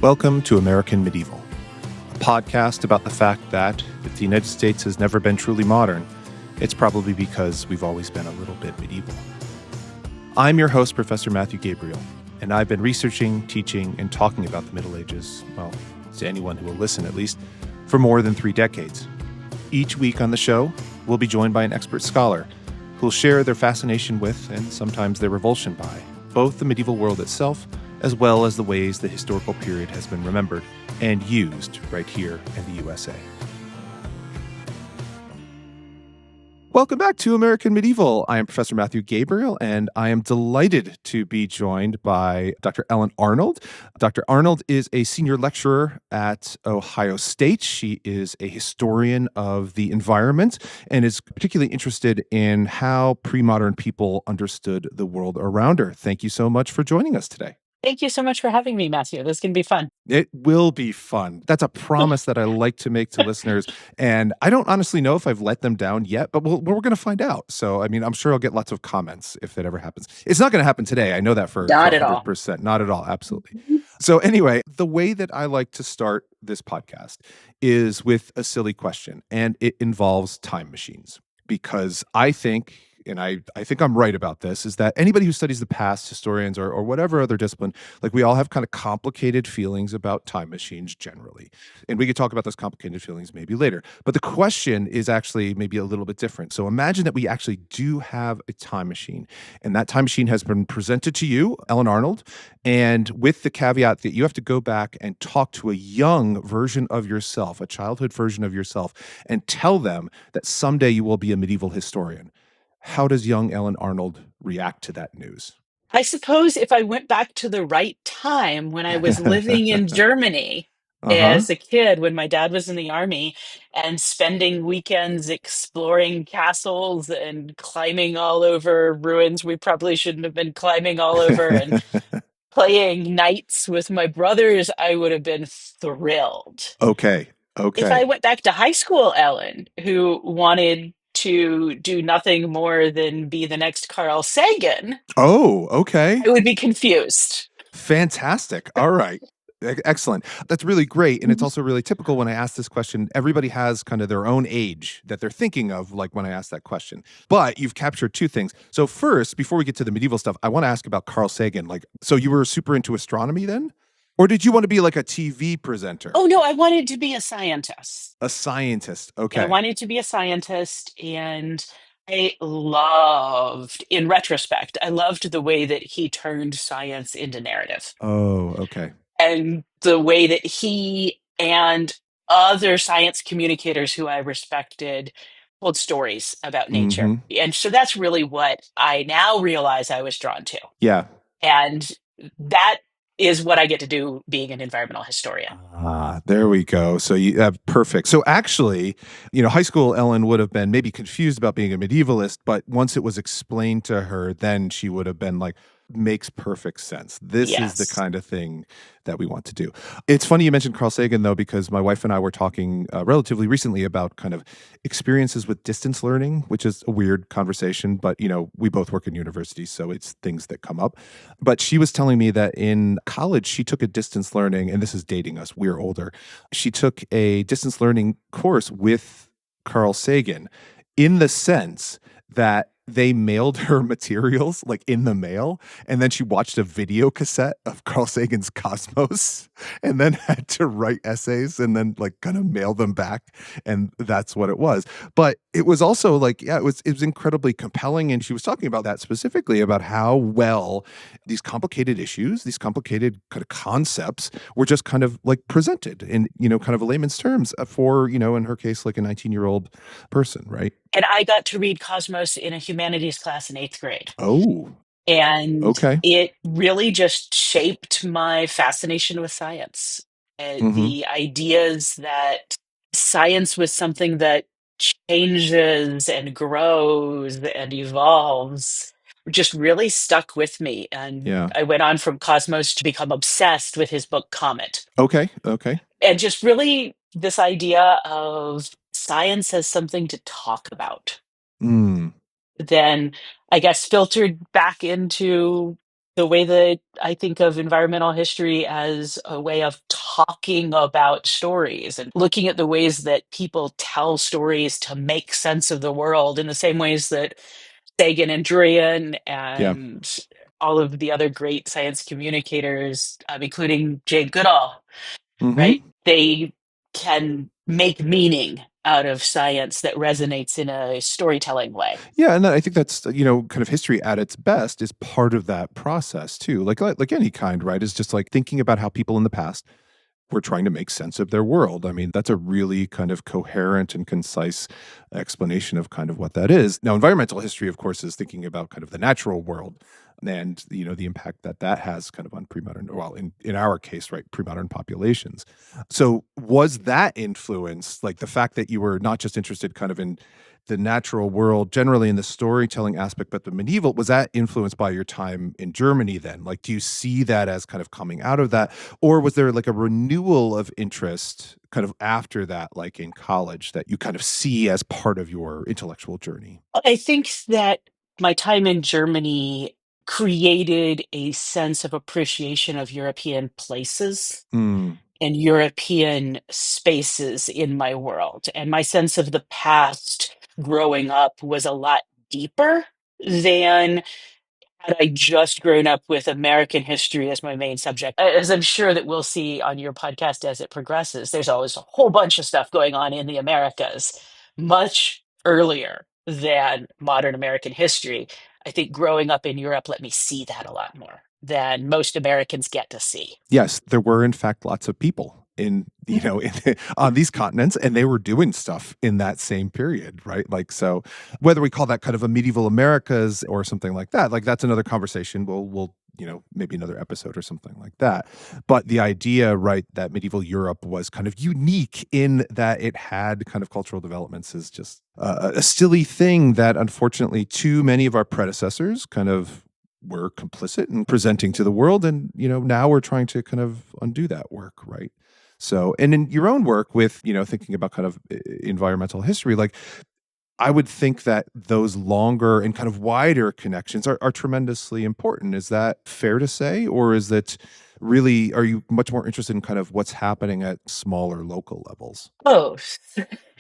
Welcome to American Medieval, a podcast about the fact that if the United States has never been truly modern, it's probably because we've always been a little bit medieval. I'm your host, Professor Matthew Gabriele, and I've been researching, teaching, and talking about the Middle Ages, well, to anyone who will listen at least, for more than 3 decades. Each week on the show, we'll be joined by an expert scholar who will share their fascination with, and sometimes their revulsion by, both the medieval world itself as well as the ways the historical period has been remembered and used right here in the USA. Welcome back to American Medieval. I am Professor Matthew Gabriele, and I am delighted to be joined by Dr. Ellen Arnold. Dr. Arnold is a senior lecturer at Ohio State. She is a historian of the environment and is particularly interested in how pre-modern people understood the world around her. Thank you so much for joining us today. Thank you so much for having me, Matthew. This can be fun. It will be fun. That's a promise that I like to make to listeners. And I don't honestly know if I've let them down yet, but we're going to find out. So, I mean, I'm sure I'll get lots of comments if that ever happens. It's not going to happen today. I know that for Not at all. 100%. Not at all. Absolutely. So anyway, the way that I like to start this podcast is with a silly question, and it involves time machines. Because I think, and I think I'm right about this, is that anybody who studies the past, historians or whatever other discipline, like we all have kind of complicated feelings about time machines generally. And we could talk about those complicated feelings maybe later. But the question is actually maybe a little bit different. So imagine that we actually do have a time machine, and that time machine has been presented to you, Ellen Arnold, and with the caveat that you have to go back and talk to a young version of yourself, a childhood version of yourself, and tell them that someday you will be a medieval historian. How does young Ellen Arnold react to that news? I suppose if I went back to the right time when I was living in Germany Uh-huh. as a kid, when my dad was in the army and spending weekends exploring castles and climbing all over ruins we probably shouldn't have been climbing all over and playing knights with my brothers, I would have been thrilled. Okay. If I Okay. went back to high school Ellen, who wanted to do nothing more than be the next Carl Sagan, Oh, okay. I would be confused. Fantastic. All right. Excellent. That's really great. And it's Mhm. also really typical when I ask this question. Everybody has kind of their own age that they're thinking of, like when I ask that question. But you've captured 2 things. So first, before we get to the medieval stuff, I want to ask about Carl Sagan. Like, so you were super into astronomy then? Or did you want to be like a TV presenter? Oh no, I wanted to be a scientist. A scientist. I Okay. wanted to be a scientist, and I loved, in retrospect, I loved the way that he turned science into narrative Oh, okay. and the way that he and other science communicators who I respected told stories about nature. Mhm. And so that's really what I now realize I was drawn to. Yeah. And that is what I get to do being an environmental historian. Ah, there we go. So you have perfect. So actually, high school Ellen would have been maybe confused about being a medievalist, but once it was explained to her, then she would have been like, makes perfect sense. This is the Yes. kind of thing that we want to do. It's funny you mentioned Carl Sagan, though, because my wife and I were talking relatively recently about kind of experiences with distance learning, which is a weird conversation, but, we both work in universities, so it's things that come up. But she was telling me that in college, she took a distance learning, and this is dating us, we're older. She took a distance learning course with Carl Sagan in the sense that they mailed her materials like in the mail, and then she watched a video cassette of Carl Sagan's Cosmos and then had to write essays and then like kind of mail them back, and that's what it was. But it was also like, yeah, it was incredibly compelling, and she was talking about that specifically about how well these complicated issues, these complicated kind of concepts were just kind of like presented in, kind of a layman's terms for, in her case, like a 19-year-old person, right? And I got to read Cosmos in a humanities class in 8th grade. Oh, And okay. it really just shaped my fascination with science. Mhm. The ideas that science was something that changes and grows and evolves just really stuck with me. And Yeah. I went on from Cosmos to become obsessed with his book Comet. Okay, okay. And just really this idea of science as something to talk about, Mm. then I guess filtered back into The way that I think of environmental history as a way of talking about stories and looking at the ways that people tell stories to make sense of the world in the same ways that Sagan and Druyan Yeah. and all of the other great science communicators, including Jane Goodall, right? Hmm. They can make meaning out of science that resonates in a storytelling way. Yeah, and I think that's, kind of history at its best is part of that process too. Like any kind, right? Is just like thinking about how people in the past were trying to make sense of their world. I mean, that's a really kind of coherent and concise explanation of kind of what that is. Now, environmental history, of course, is thinking about kind of the natural world and the impact that that has kind of on pre-modern, well, in our case, right, pre-modern populations. So was that influence, like the fact that you were not just interested kind of in the natural world generally in the storytelling aspect, but the medieval, was that influenced by your time in Germany then? Like, do you see that as kind of coming out of that? Or was there like a renewal of interest kind of after that, like in college, that you kind of see as part of your intellectual journey? I think that my time in Germany created a sense of appreciation of European places Mm, and European spaces in my world. And my sense of the past growing up was a lot deeper than had I just grown up with American history as my main subject. As I'm sure that we'll see on your podcast as it progresses, there's always a whole bunch of stuff going on in the Americas much earlier than modern American history. I think growing up in Europe let me see that a lot more than most Americans get to see. yes, there were in fact lots of people in on these continents, and they were doing stuff in that same period, right? Like, so whether we call that kind of a medieval Americas or something like that, like that's another conversation. We'll maybe another episode or something like that. But the idea, right, that medieval Europe was kind of unique in that it had kind of cultural developments is just a silly thing that unfortunately too many of our predecessors kind of were complicit in presenting to the world. And now we're trying to kind of undo that work, right? So, and in your own work with thinking about kind of environmental history, like I would think that those longer and kind of wider connections are tremendously important. Is that fair to say? Or is that really, are you much more interested in kind of what's happening at smaller local levels? Both.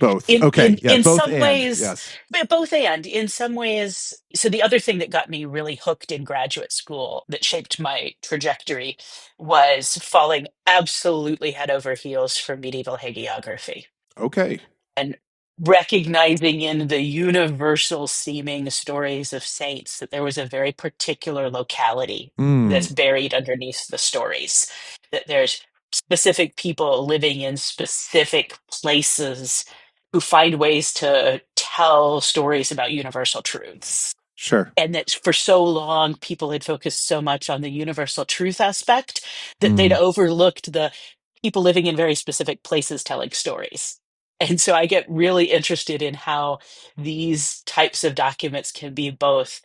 Both. In Okay. Yeah. Both. some And ways, yes. but both and in some ways. So the other thing that got me really hooked in graduate school that shaped my trajectory was falling absolutely head over heels for medieval hagiography Okay. and recognizing in the universal seeming stories of saints that there was a very particular locality Mm, that's buried underneath the stories, that there's specific people living in specific places who find ways to tell stories about universal truths. sure. And that for so long, people had focused so much on the universal truth aspect that they'd Mm, overlooked the people living in very specific places telling stories. And so I get really interested in how these types of documents can be both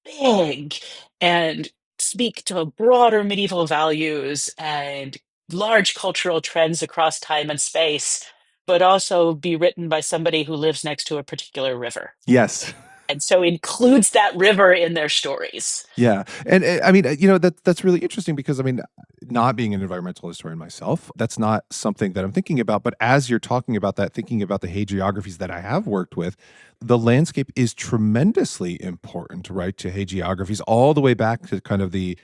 big and speak to broader medieval values and large cultural trends across time and space, but also be written by somebody who lives next to a particular river. yes. And so includes that river in their stories. Yeah, and I mean, that's really interesting because I mean, not being an environmental historian myself, that's not something that I'm thinking about. But as you're talking about that, thinking about the hagiographies that I have worked with, the landscape is tremendously important, right? To hagiographies all the way back to kind of the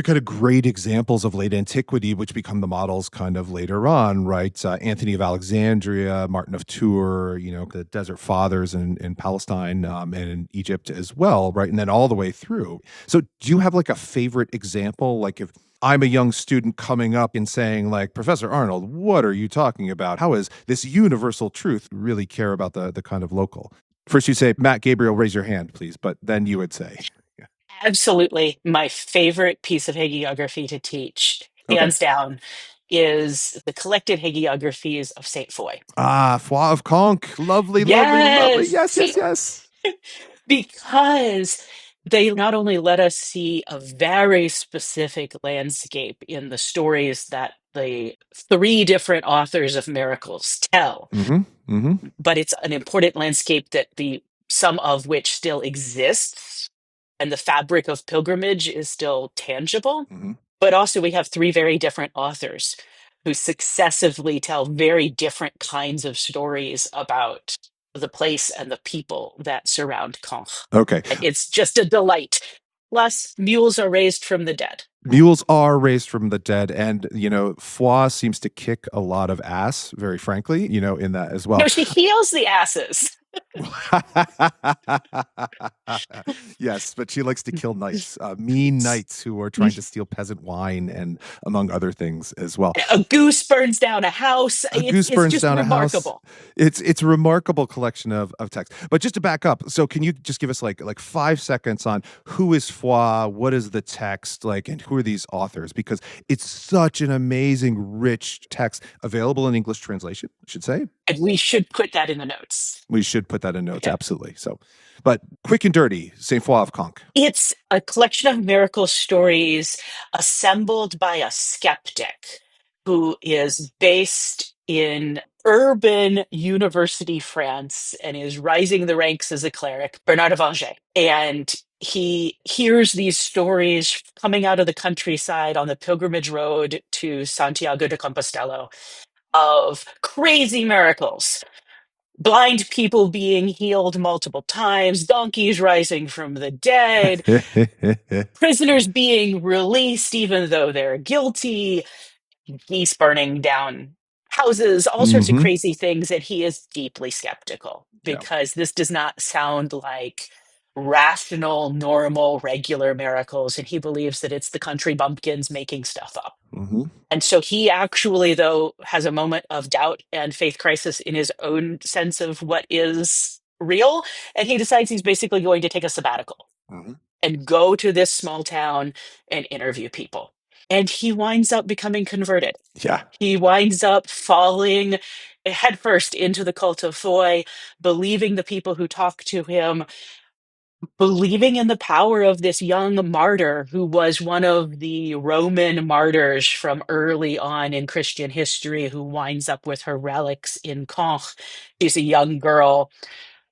kind of great examples of late antiquity, which become the models kind of later on, right? Anthony of Alexandria, Martin of Tours, the Desert Fathers in Palestine and in Egypt as well, right? And then all the way through. So, do you have like a favorite example? Like, if I'm a young student coming up and saying, like, Professor Arnold, what are you talking about? How is this universal truth really care about the kind of local? First, you say, Matt Gabriel, raise your hand, please. But then you would say, Absolutely. My favorite piece of hagiography to teach, okay. hands down, is the collected hagiographies of Saint Foy. Ah, Foi of Conch. Lovely, lovely, lovely. Yes, Yes, yes, yes. because they not only let us see a very specific landscape in the stories that the three different authors of miracles tell, Mhm, mhm. but it's an important landscape that the some of which still exists and the fabric of pilgrimage is still tangible. Hmm. But also, we have three very different authors who successively tell very different kinds of stories about the place and the people that surround Caen. Okay. It's just a delight. Plus, mules are raised from the dead. Mules are raised from the dead, and Foix seems to kick a lot of ass, very frankly, in that as No, well. she heals the asses. Yes, but she likes to kill knights, mean knights who are trying to steal peasant wine, and among other things as well. A goose burns down a house. A goose It's burns just down a house. remarkable. It's a remarkable collection of text. But just to back up, so can you just give us like 5 seconds on who is Foix, what is the text like, and who are these authors? Because it's such an amazing, rich text available in English translation, I should say. And we should put that in the notes. We should put that in notes, Okay. absolutely. So, but quick and dirty, Saint Foix of Conques. It's a collection of miracle stories assembled by a skeptic who is based in urban university France and is rising the ranks as a cleric, Bernard of Angers. And he hears these stories coming out of the countryside on the pilgrimage road to Santiago de Compostela of crazy miracles, blind people being healed multiple times, donkeys rising from the dead, prisoners being released even though they're guilty, geese burning down houses, all sorts of Hmm. crazy things. And he is deeply skeptical Yeah. because this does not sound like rational, normal, regular miracles. And he believes that it's the country bumpkins making stuff up. Hmm. And so he actually, though, has a moment of doubt and faith crisis in his own sense of what is real. And he decides he's basically going to take a sabbatical Hmm. and go to this small town and interview people. And he winds up becoming converted. Yeah. He winds up falling headfirst into the cult of Foy, believing the people who talk to him, believing in the power of this young martyr who was one of the Roman martyrs from early on in Christian history, who winds up with her relics in Caen. She's a young girl.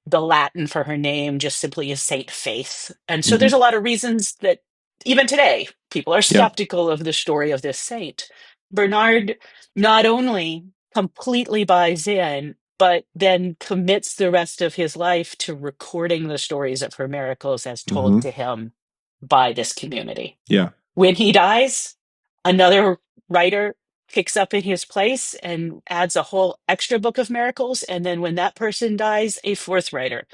The Latin for her name just simply is Saint Faith. And so Hmm. there's a lot of reasons that even today people are Yeah. skeptical of the story of this saint. Bernard not only completely buys in, but then commits the rest of his life to recording the stories of her miracles as told Hmm. to him by this community. Yeah. When he dies, another writer picks up in his place and adds a whole extra book of miracles. And then when that person dies, a fourth writer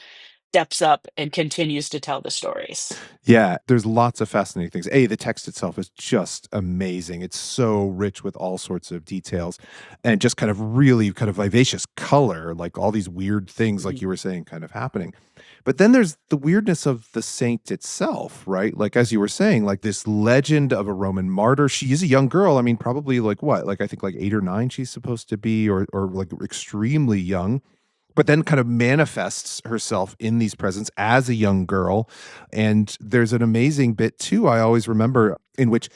steps up and continues to tell the stories. Yeah, there's lots of fascinating things. The text itself is just amazing. It's so rich with all sorts of details and just kind of really kind of vivacious color, like all these weird things, like Mhm. you were saying, kind of happening. But then there's the weirdness of the saint itself, right? Like, as you were saying, like this legend of a Roman martyr. She is a young girl. I mean, probably like what? Like, I think like 8 or 9 she's supposed to be, or like extremely young, but then kind of manifests herself in these presents as a young girl. And there's an amazing bit too, I always remember, in which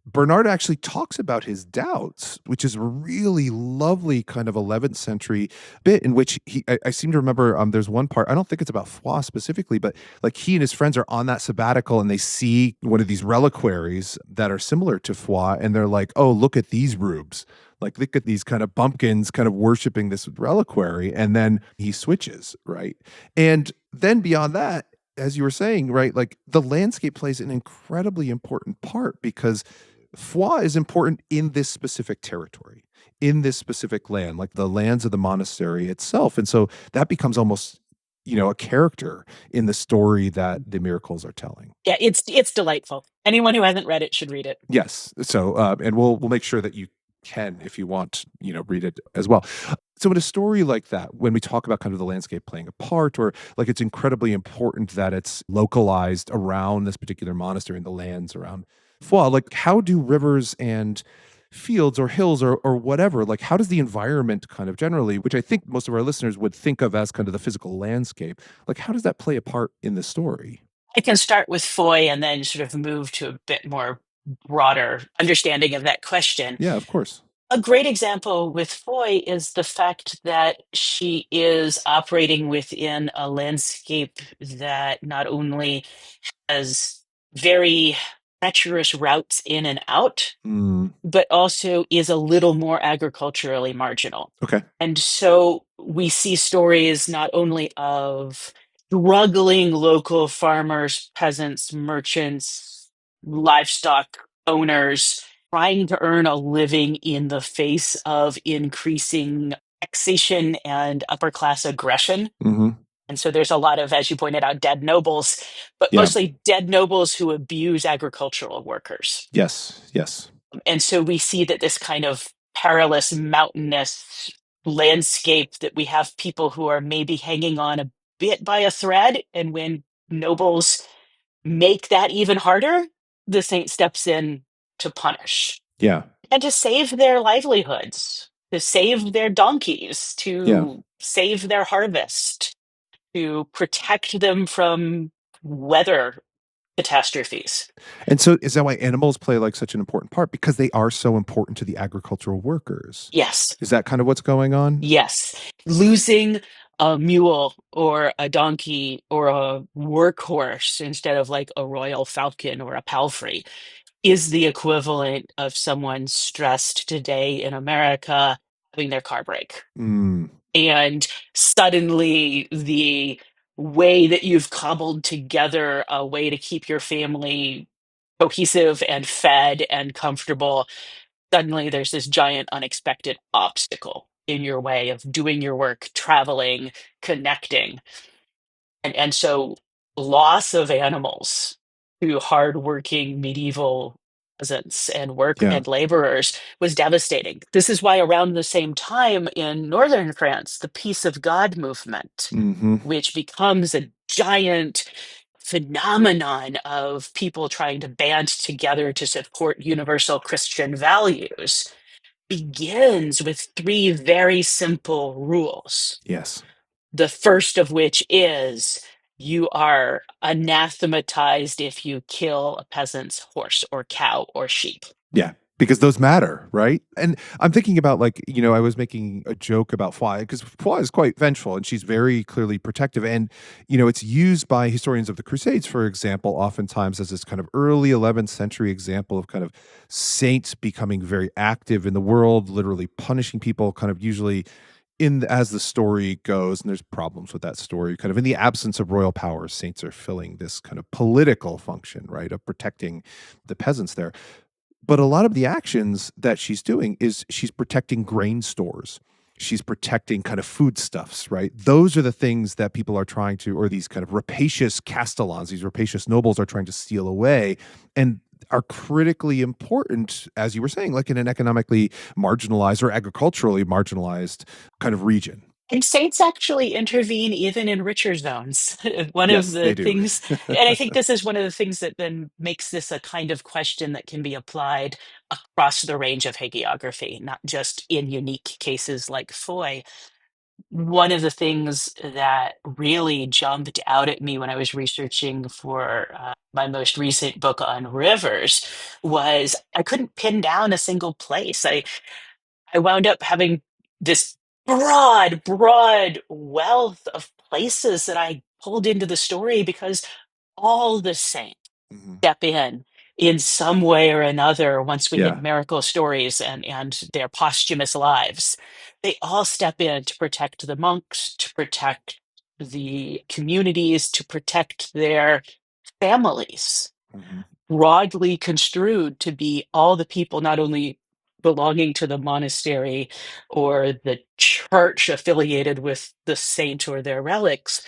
Bernard actually talks about his doubts, which is a really lovely kind of 11th century bit in which I seem to remember there's one part, I don't think it's about Foix specifically, but like he and his friends are on that sabbatical and they see one of these reliquaries that are similar to Foix and they're like, oh, look at these rubes. Like, look at these kind of bumpkins kind of worshiping this reliquary. And then he switches, right? And then beyond that, as you were saying, right, like the landscape plays an incredibly important part because Foix is important in this specific territory, in this specific land, like the lands of the monastery itself. And so that becomes almost, a character in the story that the miracles are telling. Yeah, it's delightful. Anyone who hasn't read it should read it. Yes. So, and we'll make sure that you can, if you want, read it as well. So, in a story like that, when we talk about kind of the landscape playing a part, or like it's incredibly important that it's localized around this particular monastery and the lands around Foix, like how do rivers and fields or hills or whatever, like how does the environment kind of generally, which I think most of our listeners would think of as kind of the physical landscape, like how does that play a part in the story? I can start with Foy and then sort of move to a bit more broader understanding of that question. Yeah, of course. A great example with Foy is the fact that she is operating within a landscape that not only has very treacherous routes in and out, Mm, but also is a little more agriculturally marginal. okay. And so we see stories not only of struggling local farmers, peasants, merchants, livestock owners trying to earn a living in the face of increasing taxation and upper class aggression. Hmm. And so there's a lot of, as you pointed out, dead nobles, but Yeah. mostly dead nobles who abuse agricultural workers. Yes. Yes. And so we see that this kind of perilous, mountainous landscape that we have people who are maybe hanging on a bit by a thread. And when nobles make that even harder, the saint steps in to punish Yeah. and to save their livelihoods, to save their donkeys, Yeah. to save their harvest, to protect them from weather catastrophes. And so is that why animals play like such an important part because they are so important to the agricultural workers? Yes. Is that kind of what's going on? Yes. Losing a mule or a donkey or a workhorse instead of like a royal falcon or a palfrey is the equivalent of someone stressed today in America having their car break. Mm, And suddenly the way that you've cobbled together a way to keep your family cohesive and fed and comfortable, suddenly there's this giant unexpected obstacle in your way of doing your work, traveling, connecting. And so loss of animals to hardworking medieval peasants and work yeah. and laborers was devastating. This is why around the same time in northern France, the Peace of God movement, Hmm. which becomes a giant phenomenon of people trying to band together to support universal Christian values, begins with three very simple rules. Yes. The first of which is you are anathematized if you kill a peasant's horse or cow or sheep. Yeah, because those matter, right? And I'm thinking about like, I was making a joke about Fly because Fly is quite vengeful and she's very clearly protective. And, it's used by historians of the Crusades, for example, oftentimes as this kind of early 11th century example of kind of saints becoming very active in the world, literally punishing people, kind of usually as the story goes, and there's problems with that story, kind of in the absence of royal power, saints are filling this kind of political function, right, of protecting the peasants there. But a lot of the actions that she's doing is she's protecting grain stores. She's protecting kind of foodstuffs, right? Those are the things that people are trying to, or these kind of rapacious castellans, these rapacious nobles are trying to steal away and are critically important, as you were saying, like in an economically marginalized or agriculturally marginalized kind of region. And states actually intervene even in richer zones. One of Yes, they the do. things, and I think this is one of the things that then makes this a kind of question that can be applied across the range of hagiography, not just in unique cases like Foy. One of the things that really jumped out at me when I was researching for my most recent book on rivers was I couldn't pin down a single place. I wound up having this broad wealth of places that I pulled into the story because all the saints Mhm. step in some way or another once we hit Yeah. miracle stories and their posthumous lives. They all step in to protect the monks, to protect the communities, to protect their families, Mhm. broadly construed to be all the people not only belonging to the monastery or the church affiliated with the saint or their relics,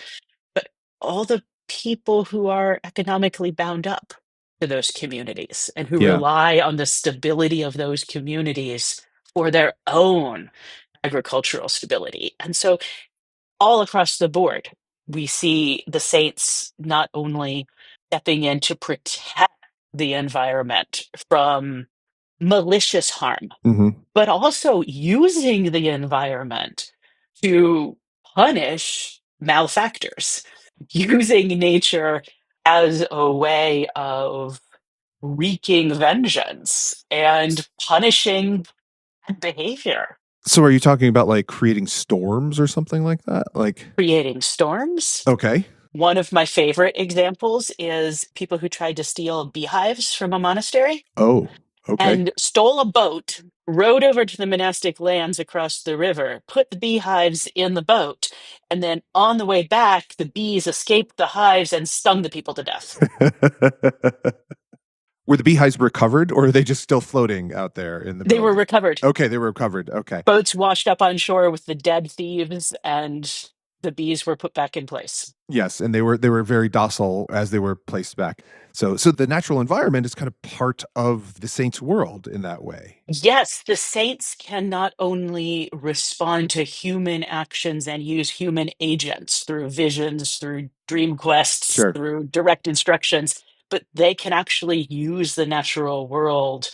but all the people who are economically bound up to those communities and who Yeah. rely on the stability of those communities for their own agricultural stability. And so all across the board, we see the saints not only stepping in to protect the environment from malicious harm, Mhm. but also using the environment to punish malefactors, using nature as a way of wreaking vengeance and punishing behavior. So are you talking about like creating storms or something like that? Like, Creating storms. okay. One of my favorite examples is people who tried to steal beehives from a monastery Oh, okay. and stole a boat, rowed over to the monastic lands across the river, put the beehives in the boat, and then on the way back, the bees escaped the hives and stung the people to death. Were the beehives recovered or are they just still floating out there in the They middle were of the— recovered. Okay, they were recovered. Okay. Boats washed up on shore with the dead thieves, and the bees were put back in place. Yes, and they were very docile as they were placed back. So the natural environment is kind of part of the saint's world in that way. Yes, the saints can not only respond to human actions and use human agents through visions, through dream quests, Sure. through direct instructions, but they can actually use the natural world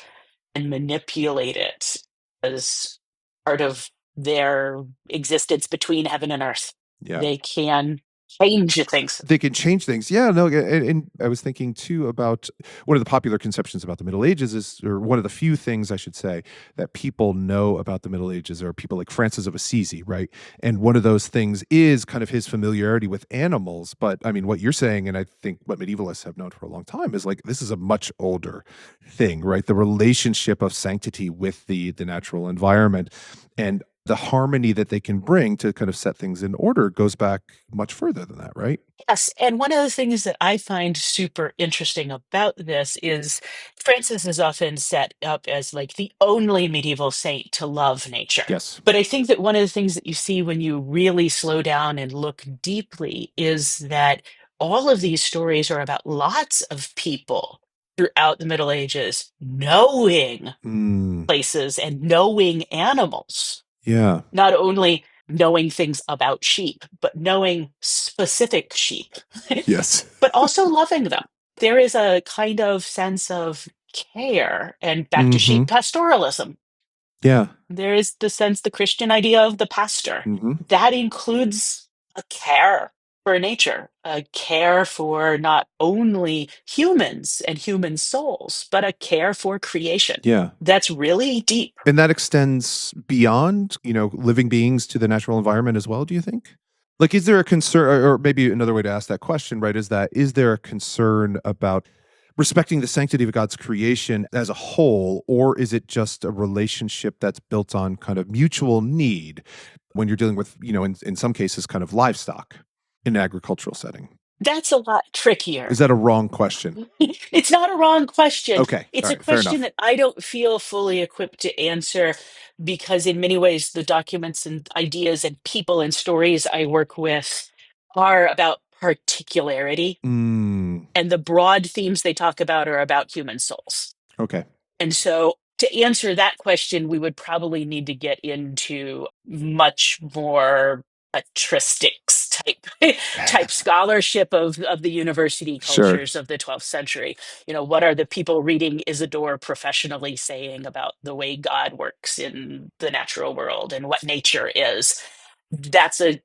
and manipulate it as part of their existence between heaven and earth. Yeah. They can change things. They can change things. Yeah, no, and I was thinking too about one of the popular conceptions about the Middle Ages is, or one of the few things I should say that people know about the Middle Ages are people like Francis of Assisi, right? And one of those things is kind of his familiarity with animals. But I mean, what you're saying, and I think what medievalists have known for a long time, is like this is a much older thing, right? The relationship of sanctity with the natural environment and the harmony that they can bring to kind of set things in order goes back much further than that, right? Yes, and one of the things that I find super interesting about this is Francis is often set up as like the only medieval saint to love nature. Yes. But I think that one of the things that you see when you really slow down and look deeply is that all of these stories are about lots of people throughout the Middle Ages knowing Mm, places and knowing animals, yeah. not only knowing things about sheep, but knowing specific sheep, Yes. but also loving them. There is a kind of sense of care, and back to sheep Mhm. pastoralism. Yeah. There is the sense, the Christian idea of the pastor. Mhm. That includes a care for nature, a care for not only humans and human souls, but a care for creation. Yeah. That's really deep. And that extends beyond, living beings to the natural environment as well, do you think? Like, is there a concern, or maybe another way to ask that question, right, is that is there a concern about respecting the sanctity of God's creation as a whole, or is it just a relationship that's built on kind of mutual need when you're dealing with, in some cases, kind of livestock in an agricultural setting? That's a lot Is trickier. that a wrong question? It's not a wrong question. Okay. It's All a right. Fair question enough. that I don't feel fully equipped to answer because, in many ways, the documents and ideas and people and stories I work with are about particularity. Mm, And the broad themes they talk about are about human souls. okay. And so, to answer that question, we would probably need to get into much more patristics type scholarship of the university Sure. cultures of the 12th century. What are the people reading Isidore professionally saying about the way God works in the natural world and what nature is? That's a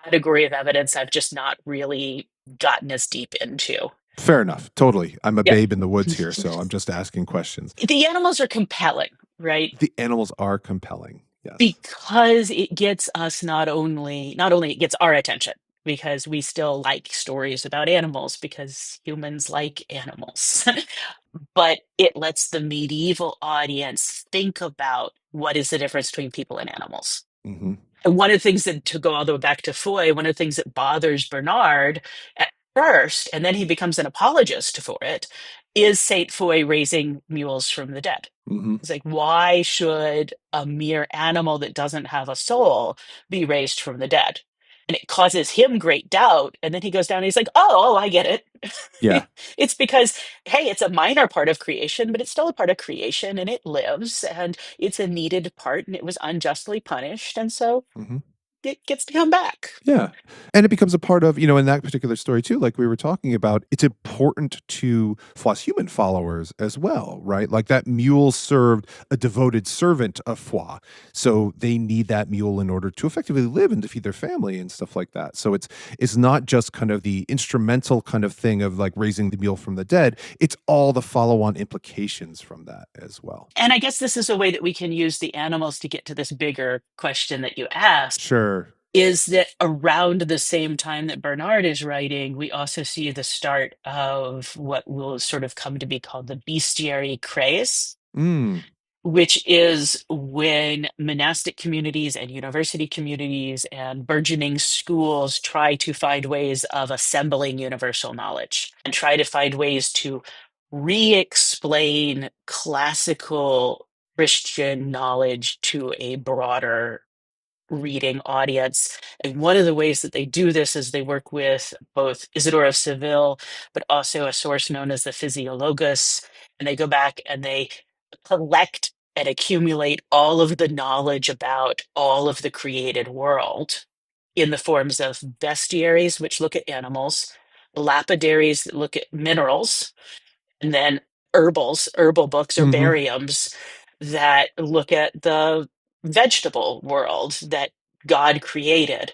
category of evidence I've just not really gotten as deep into. Fair enough. Totally. I'm a Yeah. babe in the woods here, so I'm just asking questions. The animals are compelling, right? The animals are compelling. Yes. Because it gets us not only it gets our attention because we still like stories about animals because humans like animals. But it lets the medieval audience think about what is the difference between people and animals. Mhm. And one of the things that, to go all the way back to Foy, one of the things that bothers Bernard at first, and then he becomes an apologist for it, is Saint Foy raising mules from the dead. Mhm. It's like, why should a mere animal that doesn't have a soul be raised from the dead? And it causes him great doubt. And then he goes down and he's like, oh, I get Yeah. it. It's because, hey, it's a minor part of creation, but it's still a part of creation and it lives and it's a needed part and it was unjustly punished. And so Mhm. it gets to come back. Yeah. And it becomes a part of, in that particular story too, like we were talking about, it's important to Foi's human followers as well, right? Like that mule served a devoted servant of Foi. So they need that mule in order to effectively live and to feed their family and stuff like that. So it's not just kind of the instrumental kind of thing of like raising the mule from the dead. It's all the follow-on implications from that as well. And I guess this is a way that we can use the animals to get to this bigger question that you asked, Sure. is that around the same time that Bernard is writing, we also see the start of what will sort of come to be called the bestiary craze, Mm. which is when monastic communities and university communities and burgeoning schools try to find ways of assembling universal knowledge and try to find ways to re-explain classical Christian knowledge to a broader reading audience. And one of the ways that they do this is they work with both Isidore of Seville, but also a source known as the Physiologus. And they go back and they collect and accumulate all of the knowledge about all of the created world in the forms of bestiaries, which look at animals, lapidaries that look at minerals, and then herbal books or Hmm. bariums that look at the vegetable world that God created.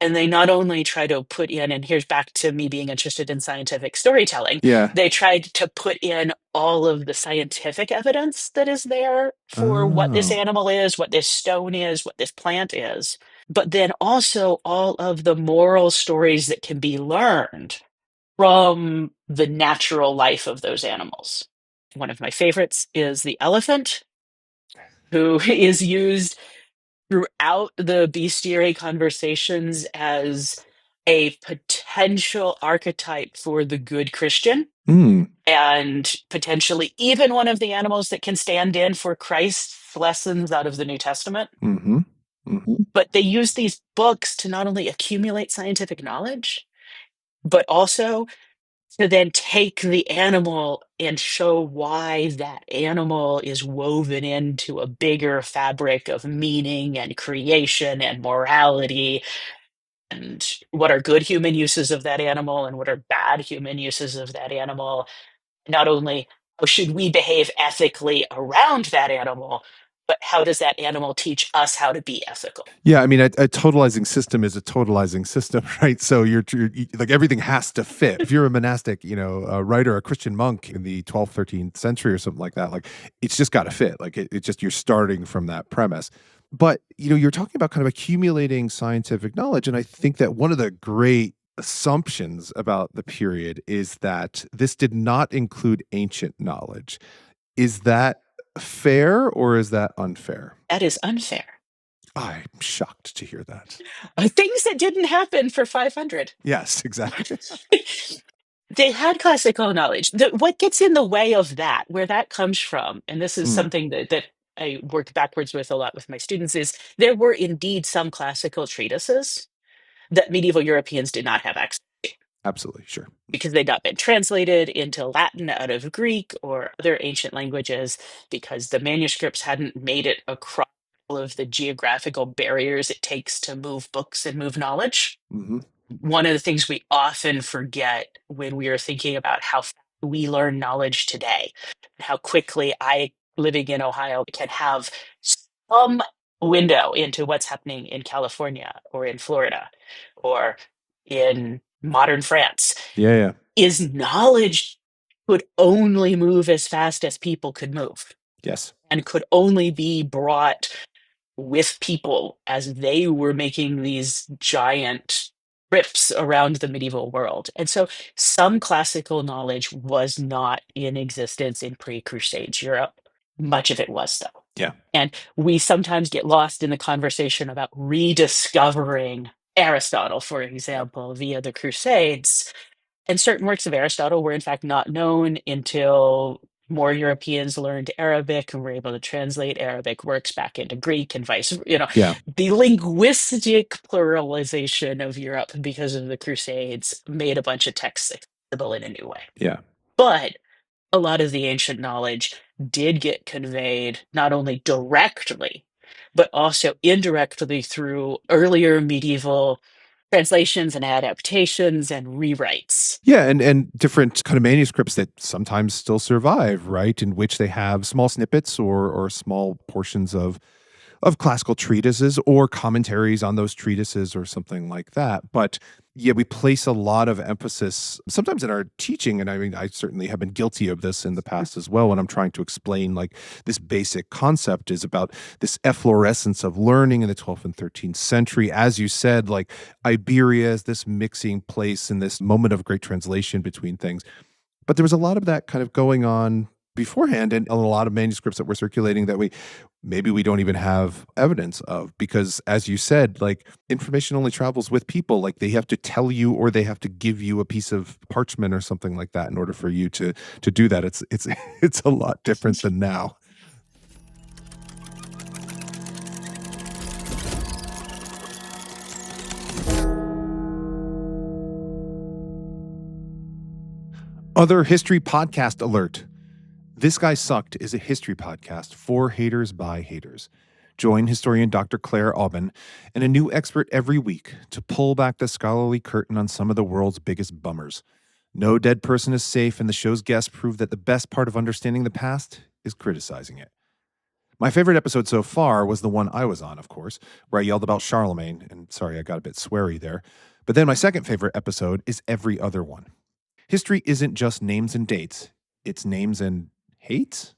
And they not only try to put in, and here's back to me being interested in scientific storytelling, Yeah. they tried to put in all of the scientific evidence that is there for what this Oh. animal is, what this stone is, what this plant is, but then also all of the moral stories that can be learned from the natural life of those animals. One of my favorites is the elephant, who is used throughout the bestiary conversations as a potential archetype for the good Christian, Mm. and potentially even one of the animals that can stand in for Christ's lessons out of the New Testament. Hmm. Hmm. But they use these books to not only accumulate scientific knowledge, but also to then take the animal and show why that animal is woven into a bigger fabric of meaning and creation and morality, and what are good human uses of that animal and what are bad human uses of that animal. Not only how should we behave ethically around that animal, but how does that animal teach us how to be ethical? Yeah, I mean, a totalizing system is a totalizing system, right? So like everything has to fit. If you're a monastic, writer, a Christian monk in the 12th, 13th century or something like that, like it's just got to fit. Like it's just you're starting from that premise. But you're talking about kind of accumulating scientific knowledge, and I think that one of the great assumptions about the period is that this did not include ancient knowledge. Is that fair or is that unfair? That is unfair. I'm shocked to hear that. Things that didn't happen for 500. Yes, exactly. They had classical knowledge. What gets in the way of that, where that comes from, and this is Mm, something that I work backwards with a lot with my students, is there were indeed some classical treatises that medieval Europeans did not have access to absolutely, sure. because they'd not been translated into Latin out of Greek or other ancient languages, because the manuscripts hadn't made it across all of the geographical barriers it takes to move books and move knowledge. Mhm. One of the things we often forget when we are thinking about how we learn knowledge today, how quickly I, living in Ohio, can have some window into what's happening in California or in Florida or in modern France, Yeah, yeah. is knowledge could only move as fast as people could move Yes. and could only be brought with people as they were making these giant trips around the medieval world. And so some classical knowledge was not in existence in pre-Crusade Europe. Much of it was, though. Yeah. And we sometimes get lost in the conversation about rediscovering Aristotle, for Yep. example, via the Crusades. And certain works of Aristotle were, in fact, not known until more Europeans learned Arabic and were able to translate Arabic works back into Greek and Yeah. the linguistic pluralization of Europe because of the Crusades made a bunch of texts accessible in a new way. Yeah. But a lot of the ancient knowledge did get conveyed not only directly but also indirectly through earlier medieval translations and adaptations and rewrites. Yeah, and different kind of manuscripts that sometimes still survive, right? In which they have small snippets or small portions of classical treatises or commentaries on those treatises or something like that. But yeah, we place a lot of emphasis sometimes in our teaching. And I mean, I certainly have been guilty of this in the past as well when I'm trying to explain like this basic concept is about this efflorescence of learning in the 12th and 13th century. As you said, like Iberia is this mixing place in this moment of great translation between things. But there was a lot of that kind of going on beforehand and a lot of manuscripts that were circulating that we don't even have evidence of because as you said, like information only travels with people. Like they have to tell you or they have to give you a piece of parchment or something like that in order for you to do that. It's it's a lot different than now. Other history podcast alert. This Guy Sucked is a history podcast for haters by haters. Join historian Dr. Claire Aubin and a new expert every week to pull back the scholarly curtain on some of the world's biggest bummers. No dead person is safe, and the show's guests prove that the best part of understanding the past is criticizing it. My favorite episode so far was the one I was on, of course, where I yelled about Charlemagne, and sorry, I got a bit sweary there. But then my second favorite episode is every other one. History isn't just names and dates, it's names and hate?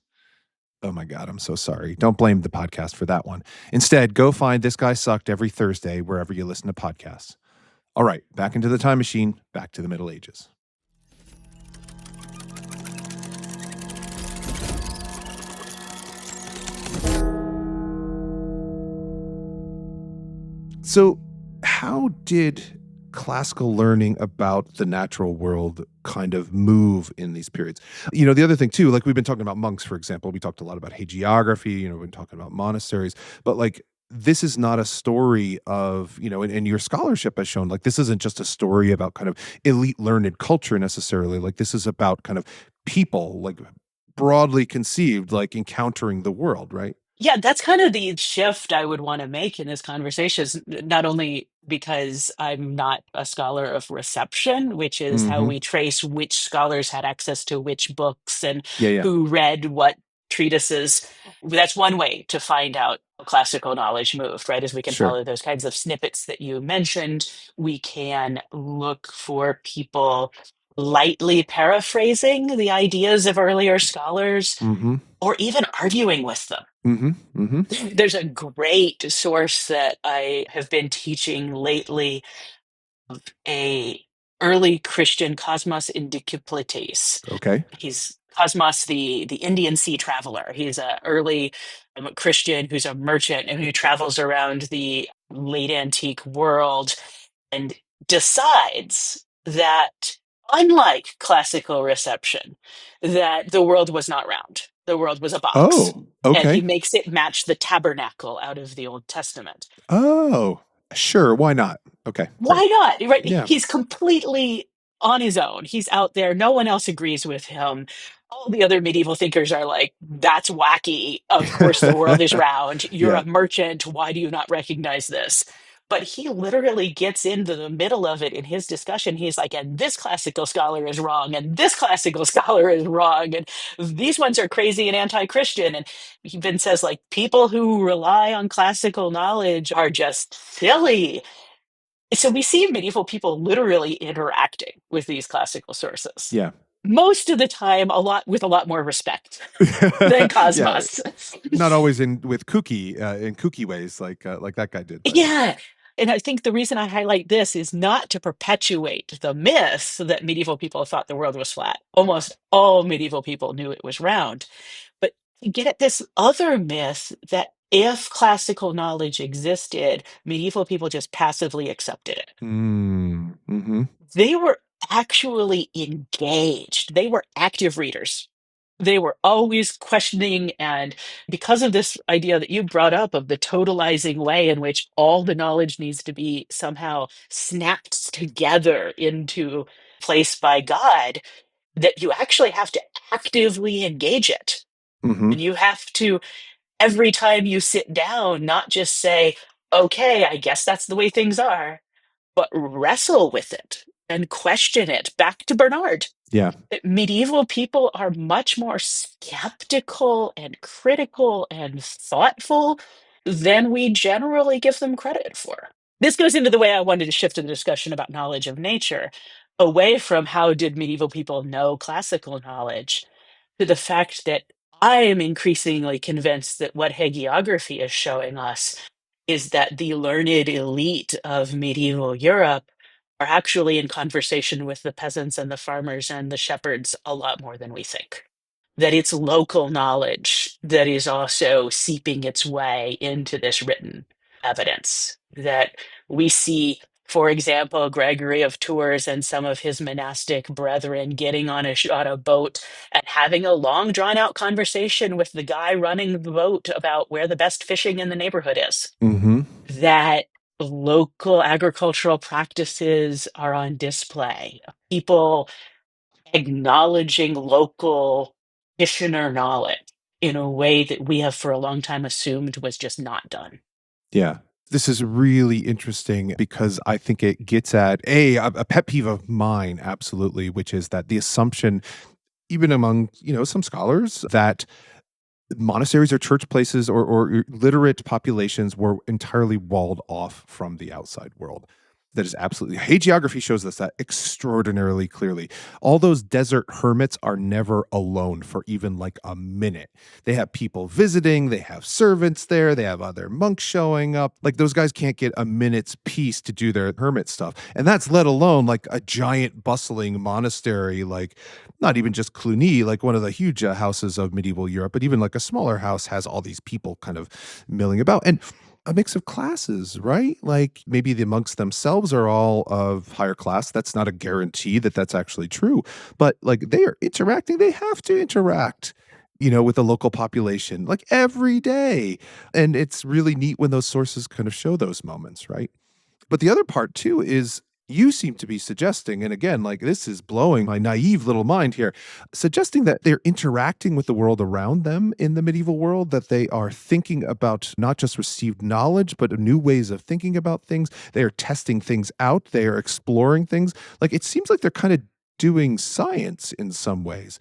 Oh my God, I'm so sorry. Don't blame the podcast for that one. Instead, go find This Guy Sucked every Thursday wherever you listen to podcasts. All right, back into the time machine, back to the Middle Ages. So, how did classical learning about the natural world kind of move in these periods? You know, the other thing too, like we've been talking about monks, for example, we talked a lot about hagiography, you know, we've been talking about monasteries, but like this is not a story of, you know, and your scholarship has shown like this isn't just a story about kind of elite learned culture necessarily. Like this is about kind of people, like broadly conceived, like encountering the world, right? Yeah, that's kind of the shift I would want to make in this conversation, not only because I'm not a scholar of reception, which is how Mm-hmm. we trace which scholars had access to which books and Yeah, yeah. who read what treatises. That's one way to find out how classical knowledge moved, right? Is we can Sure. follow those kinds of snippets that you mentioned. We can look for people lightly paraphrasing the ideas of earlier scholars Mm-hmm. or even arguing with them. Mm-hmm. Mm-hmm. There's a great source that I have been teaching lately of a early Christian Cosmas Indicupletes. Okay. He's Cosmas, the Indian Sea traveler. He's an early Christian who's a merchant and who travels around the late antique world and decides that, unlike classical reception, that the world was not round. The world was a box. Oh, And he okay. makes it match the tabernacle out of the Old Testament. Oh, sure. Why not? Okay, great. Why not? Right? Yeah. He's completely on his own. He's out there. No one else agrees with him. All the other medieval thinkers are like, that's wacky. Of course, the world is round. You're Yeah. a merchant. Why do you not recognize this? But he literally gets into the middle of it in his discussion. He's like, and this classical scholar is wrong, and this classical scholar is wrong, and these ones are crazy and anti Christian. And he even says, like, people who rely on classical knowledge are just silly. So we see medieval people literally interacting with these classical sources. Yeah. Most of the time, a lot more respect than Yeah. Cosmos. Not always in kooky ways like that guy did, but Yeah. And I think the reason I highlight this is not to perpetuate the myth that medieval people thought the world was flat. Almost all medieval people knew it was round. But to get at this other myth that if classical knowledge existed, medieval people just passively accepted it. mm-hmm. They were actually engaged. They were active readers. They were always questioning. And because of this idea that you brought up of the totalizing way in which all the knowledge needs to be somehow snapped together into place by God, that you actually have to actively engage it. Mm-hmm. And you have to every time you sit down, not just say, okay, I guess that's the way things are, but wrestle with it and question it. Back to Bernard. Yeah. Medieval people are much more skeptical and critical and thoughtful than we generally give them credit for. This goes into the way I wanted to shift the discussion about knowledge of nature away from how did medieval people know classical knowledge to the fact that I am increasingly convinced that what hagiography is showing us is that the learned elite of medieval Europe are actually in conversation with the peasants and the farmers and the shepherds a lot more than we think. That it's local knowledge that is also seeping its way into this written evidence. That we see, for example, Gregory of Tours and some of his monastic brethren getting on on a boat and having a long, drawn out conversation with the guy running the boat about where the best fishing in the neighborhood is. Hmm. That local agricultural practices are on display. People acknowledging local practitioner knowledge in a way that we have for a long time assumed was just not done. Yeah. This is really interesting because I think it gets at a pet peeve of mine, absolutely, which is that the assumption, even among, some scholars, that monasteries or church places or literate populations were entirely walled off from the outside world. That is absolutely hagiography shows us that extraordinarily clearly. All those desert hermits are never alone for even like a minute. They have people visiting, they have servants there, they have other monks showing up. Like those guys can't get a minute's peace to do their hermit stuff. And that's let alone like a giant bustling monastery, like not even just Cluny, like one of the huge houses of medieval Europe, but even like a smaller house has all these people kind of milling about. And a mix of classes, right? Like maybe the monks themselves are all of higher class. That's not a guarantee that that's actually true, but like they are interacting. They have to interact, with the local population like every day. And it's really neat when those sources kind of show those moments, right? But the other part too is you seem to be suggesting, and again, like this is blowing my naive little mind here, suggesting that they're interacting with the world around them in the medieval world, that they are thinking about not just received knowledge, but new ways of thinking about things. They are testing things out, they are exploring things. Like it seems like they're kind of doing science in some ways.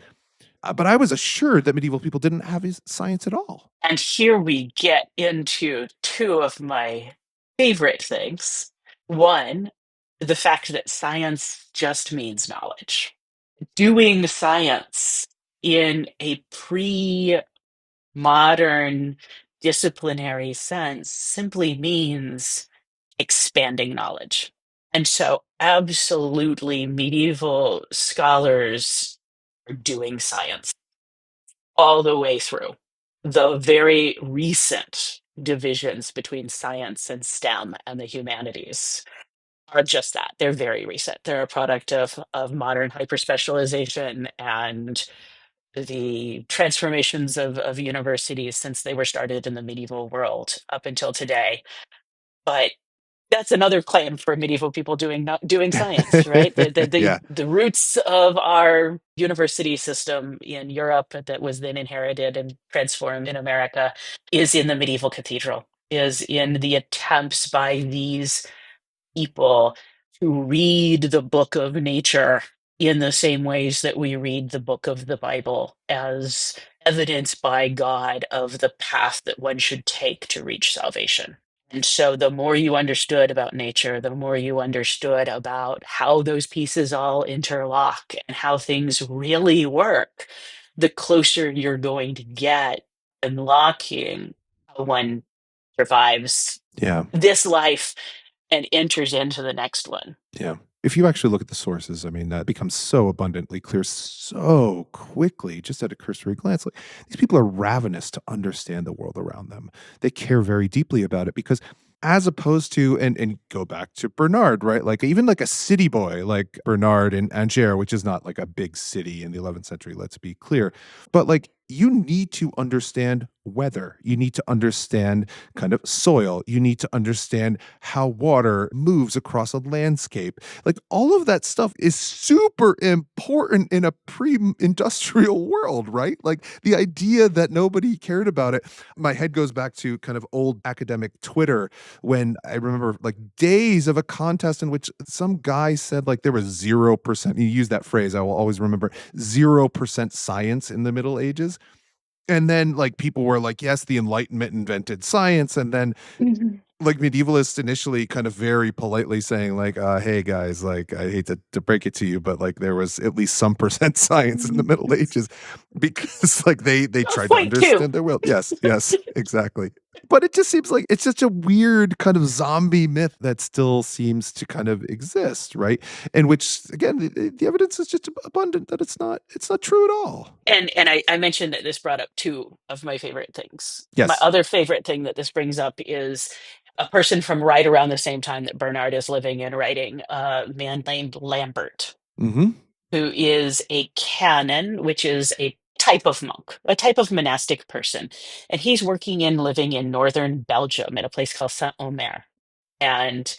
But I was assured that medieval people didn't have science at all. And here we get into two of my favorite things. One, the fact that science just means knowledge. Doing science in a pre modern disciplinary sense simply means expanding knowledge. And so, absolutely, medieval scholars are doing science all the way through. The very recent divisions between science and STEM and the humanities are just that. They're very recent. They're a product of modern hyperspecialization and the transformations of universities since they were started in the medieval world up until today. But that's another claim for medieval people doing not doing science, right? Yeah. The roots of our university system in Europe that was then inherited and transformed in America is in the medieval cathedral, is in the attempts by these people to read the book of nature in the same ways that we read the book of the Bible as evidence by God of the path that one should take to reach salvation. And so the more you understood about nature, the more you understood about how those pieces all interlock and how things really work, the closer you're going to get unlocking how one survives Yeah. this life and enters into the next one. Yeah. If you actually look at the sources, I mean, that becomes so abundantly clear so quickly, just at a cursory glance. Like these people are ravenous to understand the world around them. They care very deeply about it because as opposed to and go back to Bernard, right? Like even like a city boy like Bernard in Angers, which is not like a big city in the 11th century, let's be clear. But like you need to understand weather. You need to understand kind of soil. You need to understand how water moves across a landscape. Like all of that stuff is super important in a pre-industrial world, right? Like the idea that nobody cared about it. My head goes back to kind of old academic Twitter when I remember like days of a contest in which some guy said like there was 0%. You use that phrase, I will always remember 0% science in the Middle Ages. And then like people were like, yes, the Enlightenment invented science. And then Mhm. like medievalists initially kind of very politely saying like hey guys, like I hate to break it to you, but like there was at least some percent science in the Middle Ages because like they tried to 12.2. understand their will. Yes, yes, exactly. But it just seems like it's such a weird kind of zombie myth that still seems to kind of exist, right? In which again the evidence is just abundant that it's not true at all. And I mentioned that this brought up two of my favorite things. My Yes. other favorite thing that this brings up is a person from right around the same time that Bernard is living and writing, a man named Lambert, Mm-hmm. who is a canon, which is a type of monk, a type of monastic person. And he's working and living in northern Belgium in a place called Saint Omer. And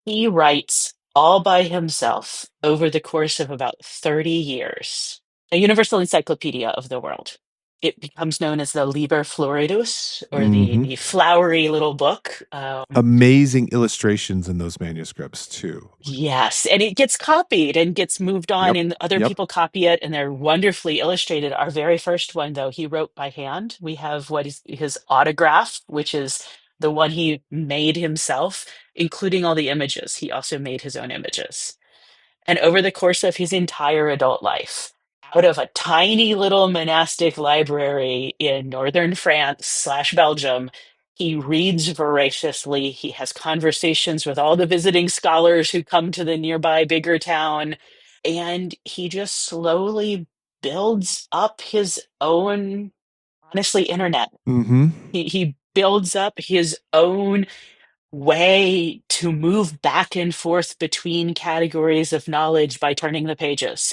he writes all by himself over the course of about 30 years, a universal encyclopedia of the world. It becomes known as the Liber Floridus, or Mm-hmm. the flowery little book. Amazing illustrations in those manuscripts too. Yes, and it gets copied and gets moved on, Yep. and other Yep. people copy it, and they're wonderfully illustrated. Our very first one, though, he wrote by hand. We have what is his autograph, which is the one he made himself, including all the images. He also made his own images. And over the course of his entire adult life, out of a tiny little monastic library in northern France slash Belgium, he reads voraciously. He has conversations with all the visiting scholars who come to the nearby bigger town. And he just slowly builds up his own, honestly, internet. Mhm. He builds up his own way to move back and forth between categories of knowledge by turning the pages.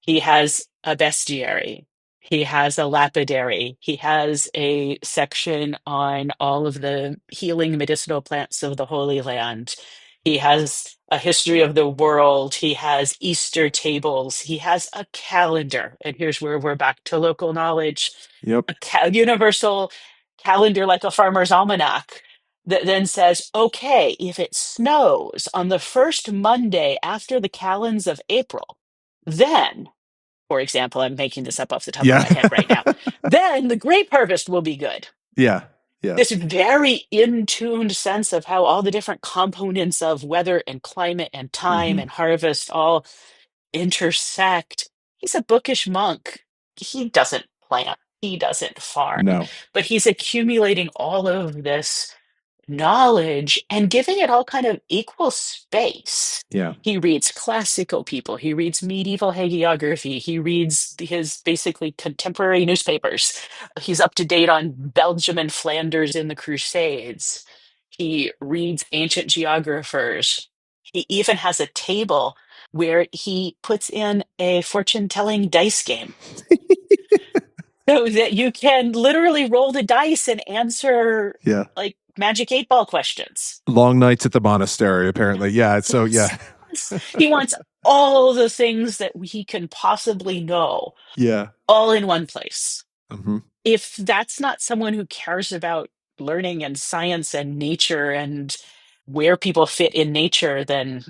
He has a bestiary. He has a lapidary. He has a section on all of the healing medicinal plants of the Holy Land. He has a history of the world. He has Easter tables. He has a calendar. And here's where we're back to local knowledge, Yep. a universal calendar like a farmer's almanac that then says, okay, if it snows on the first Monday after the calends of April, then, for example, I'm making this up off the top of Yeah. my head right now, then the grape harvest will be good. Yeah. Yeah. This very in tuned sense of how all the different components of weather and climate and time Mhm. and harvest all intersect. He's a bookish monk. He doesn't plant, he doesn't farm, No. but he's accumulating all of this knowledge and giving it all kind of equal space. Yeah. He reads classical people, he reads medieval hagiography, he reads his basically contemporary newspapers. He's up to date on Belgium and Flanders in the Crusades. He reads ancient geographers. He even has a table where he puts in a fortune telling dice game so that you can literally roll the dice and answer Yeah. like magic 8 ball questions. Long nights at the monastery, apparently. Yeah. So Yes, yeah. yes. He wants all the things that he can possibly know Yeah. all in one place. Mhm. If that's not someone who cares about learning and science and nature and where people fit in nature, then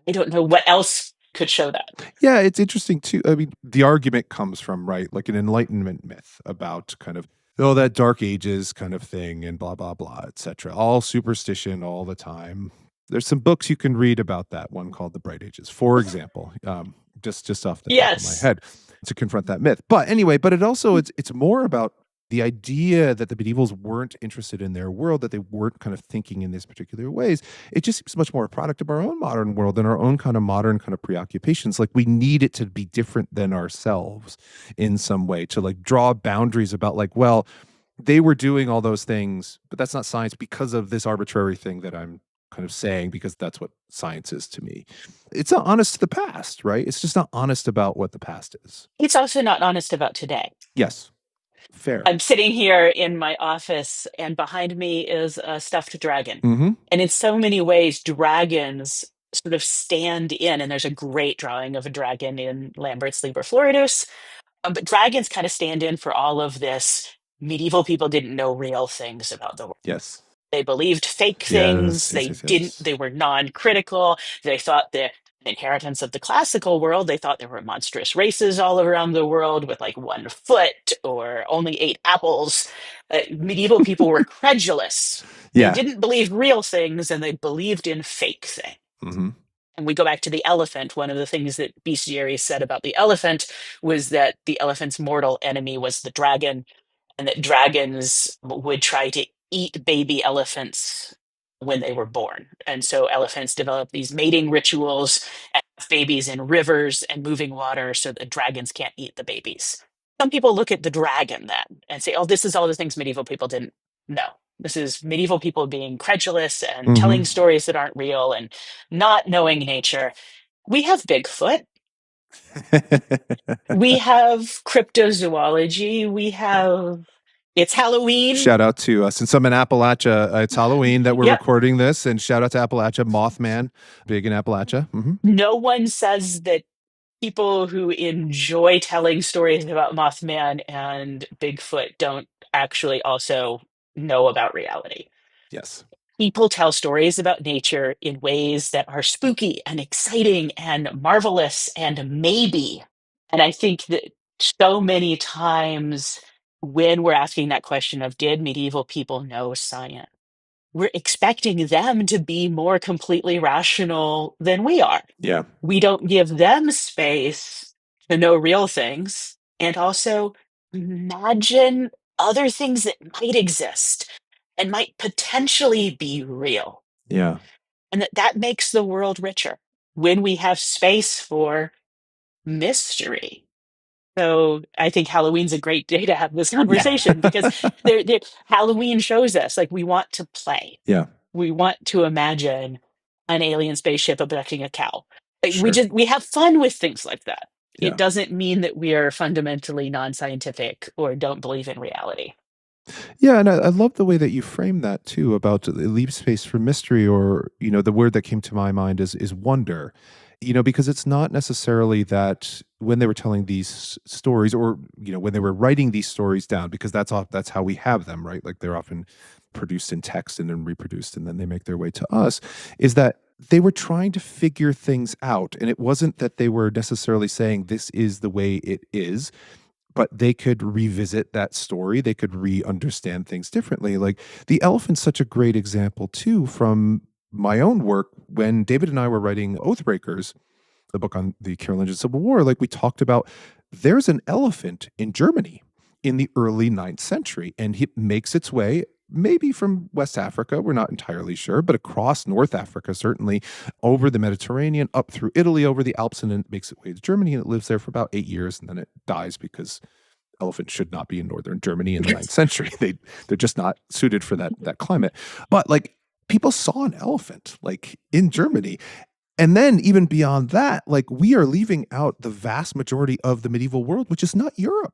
I don't know what else could show that. Yeah, it's interesting too. I mean, the argument comes from, right, like an enlightenment myth about kind of oh that dark ages kind of thing and blah blah blah, etc. All superstition all the time. There's some books you can read about that. One called The Bright Ages, for example, just off the top of my Yes. head to confront that myth. But anyway, but it also it's more about the idea that the medievals weren't interested in their world, that they weren't kind of thinking in these particular ways. It just seems much more a product of our own modern world and our own kind of modern kind of preoccupations. Like we need it to be different than ourselves in some way to like draw boundaries about like, well, they were doing all those things, but that's not science because of this arbitrary thing that I'm kind of saying because that's what science is to me. It's not honest to the past, right? It's just not honest about what the past is. It's also not honest about today. Yes. Fair. I'm sitting here in my office, and behind me is a stuffed dragon. Hmm. And in so many ways, dragons sort of stand in, and there's a great drawing of a dragon in Lambert's Liber Floridus. But dragons kind of stand in for all of this. Medieval people didn't know real things about the world. Yes. They believed fake things. Yes. Yes. They Yes. didn't, Yes. they were non-critical. They thought the inheritance of the classical world, they thought there were monstrous races all around the world with like 1 foot or only 8 apples. Medieval people were credulous. They Yeah. didn't believe real things and they believed in fake things. Hmm. And we go back to the elephant. One of the things that bestiary said about the elephant was that the elephant's mortal enemy was the dragon, and that dragons would try to eat baby elephants when they were born. And so elephants develop these mating rituals and have babies in rivers and moving water so that dragons can't eat the babies. Some people look at the dragon then and say, oh, this is all the things medieval people didn't know. This is medieval people being credulous and Hmm. telling stories that aren't real and not knowing nature. We have Bigfoot. We have cryptozoology. We have it's Halloween. Shout out to since I'm in Appalachia, it's Halloween that we're Yep. recording this, and shout out to Appalachia, Mothman, big in Appalachia. Hmm. No one says that people who enjoy telling stories about Mothman and Bigfoot don't actually also know about reality. Yes. People tell stories about nature in ways that are spooky and exciting and marvelous and maybe. And I think that so many times when we're asking that question of did medieval people know science, we're expecting them to be more completely rational than we are. Yeah. We don't give them space to know real things and also imagine other things that might exist and might potentially be real. Yeah. And that makes the world richer when we have space for mystery. So I think Halloween's a great day to have this Yeah. conversation because Halloween shows us like we want to play. Yeah. We want to imagine an alien spaceship abducting a cow. Like, Sure. we have fun with things like that. It Yeah. doesn't mean that we are fundamentally non-scientific or don't believe in reality. Yeah, and I love the way that you frame that too about the leave space for mystery, or the word that came to my mind is wonder. Because it's not necessarily that when they were telling these stories, or when they were writing these stories down, because that's how we have them, right? Like they're often produced in text and then reproduced, and then they make their way to us. Is that they were trying to figure things out, and it wasn't that they were necessarily saying this is the way it is, but they could revisit that story. They could re-understand things differently. Like the elephant's such a great example too from my own work when David and I were writing Oathbreakers, the book on the Carolingian Civil War. Like we talked about, there's an elephant in Germany in the early ninth century, and it makes its way maybe from West Africa, we're not entirely sure, but across North Africa, certainly over the Mediterranean, up through Italy, over the Alps, and then it makes its way to Germany, and it lives there for about 8 years, and then it dies because elephants should not be in northern Germany in the ninth century. They're just not suited for that climate. But like people saw an elephant like in Germany. And then even beyond that, like we are leaving out the vast majority of the medieval world, which is not Europe.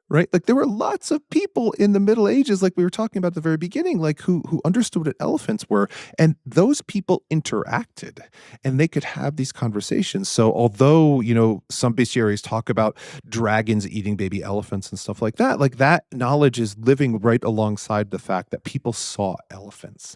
Right? Like there were lots of people in the Middle Ages, like we were talking about at the very beginning, like who understood what elephants were. And those people interacted and they could have these conversations. So although, some bestiaries talk about dragons eating baby elephants and stuff like that knowledge is living right alongside the fact that people saw elephants.